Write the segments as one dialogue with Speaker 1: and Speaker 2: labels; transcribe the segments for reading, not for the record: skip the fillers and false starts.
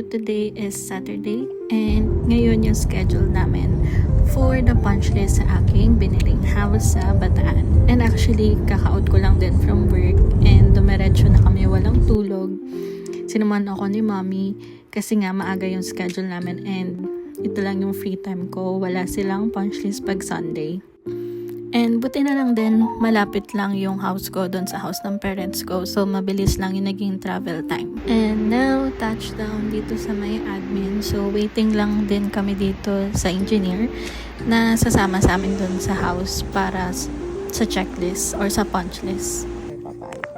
Speaker 1: today is Saturday and ngayon yung schedule namin for the punch list sa aking biniling house sa Bataan. And actually, kaka-out ko lang din from work and dumiretso na kami walang tulog. Sinuman ako ni mommy kasi nga maaga yung schedule namin and ito lang yung free time ko. Wala silang punch list pag Sunday. And buti na lang din, malapit lang yung house ko doon sa house ng parents ko. So, mabilis lang yung naging travel time. And now, touchdown dito sa may admin. So, waiting lang din kami dito sa engineer na sasama sa amin doon sa house para sa checklist or sa punch list.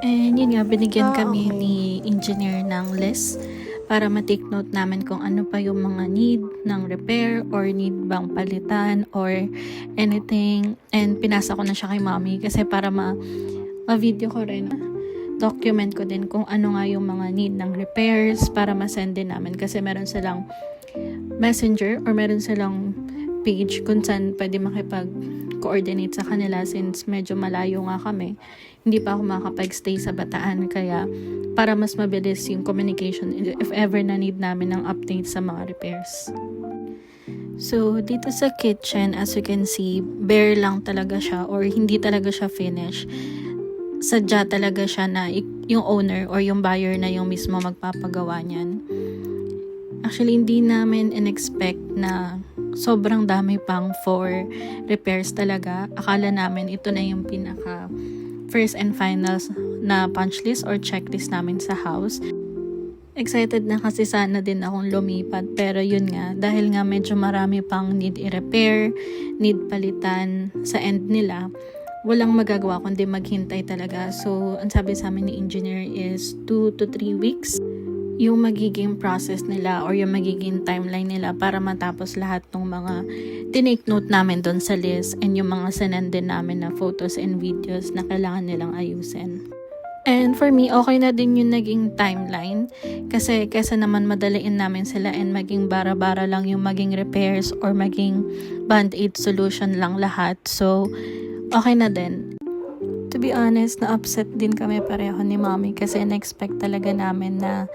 Speaker 1: And yun nga, binigyan kami ni engineer ng list para ma-take note namin kung ano pa yung mga need ng repair or need bang palitan or anything. And pinasa ko na siya kay mommy kasi para ma-video ko rin. Document ko din kung ano nga yung mga need ng repairs para ma-send din namin kasi meron silang messenger or meron silang page kung saan pwede makipag-coordinate sa kanila since medyo malayo nga kami. Hindi pa ako makakapag-stay sa Bataan kaya para mas mabilis yung communication if ever na need namin ng update sa mga repairs. So, dito sa kitchen, as you can see, bare lang talaga siya or hindi talaga siya finish. Sadya talaga siya na yung owner or yung buyer na yung mismo magpapagawa niyan. Actually, hindi namin in-expect na sobrang dami pang for repairs talaga. Akala namin ito na yung pinaka first and final na punch list or checklist namin sa house. Excited na kasi sana din akong lumipat pero yun nga, dahil nga medyo marami pang need i-repair, need palitan sa end nila, walang magagawa kundi maghintay talaga. So, ang sabi sa amin ni engineer is 2 to 3 weeks yung magiging process nila or yung magiging timeline nila para matapos lahat ng mga tinake note namin doon sa list and yung mga sinend din namin na photos and videos na kailangan nilang ayusin. And for me, okay na din yung naging timeline kasi kesa naman madaliin namin sila and maging bara-bara lang yung maging repairs or maging band-aid solution lang lahat. So, okay na din. To be honest, na-upset din kami pareho ni mommy kasi na-expect talaga namin na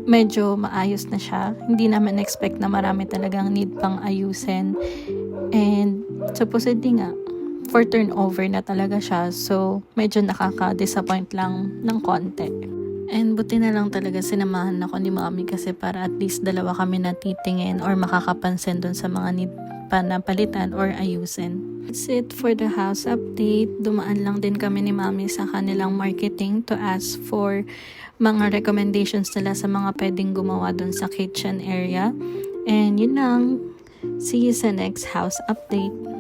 Speaker 1: medyo maayos na siya. Hindi naman expect na marami talagang need pang ayusin. And supposedly nga, for turnover na talaga siya. So, medyo nakaka-disappoint lang ng konti. And buti na lang talaga sinamahan ako ni mommy kasi para at least dalawa kami natitingin or makakapansin dun sa mga need pa na palitan or ayusin. That's it for the house update. Dumaan lang din kami ni mommy sa kanilang marketing to ask for mga recommendations nila sa mga pwedeng gumawa dun sa kitchen area. And yun lang. See you sa next house update.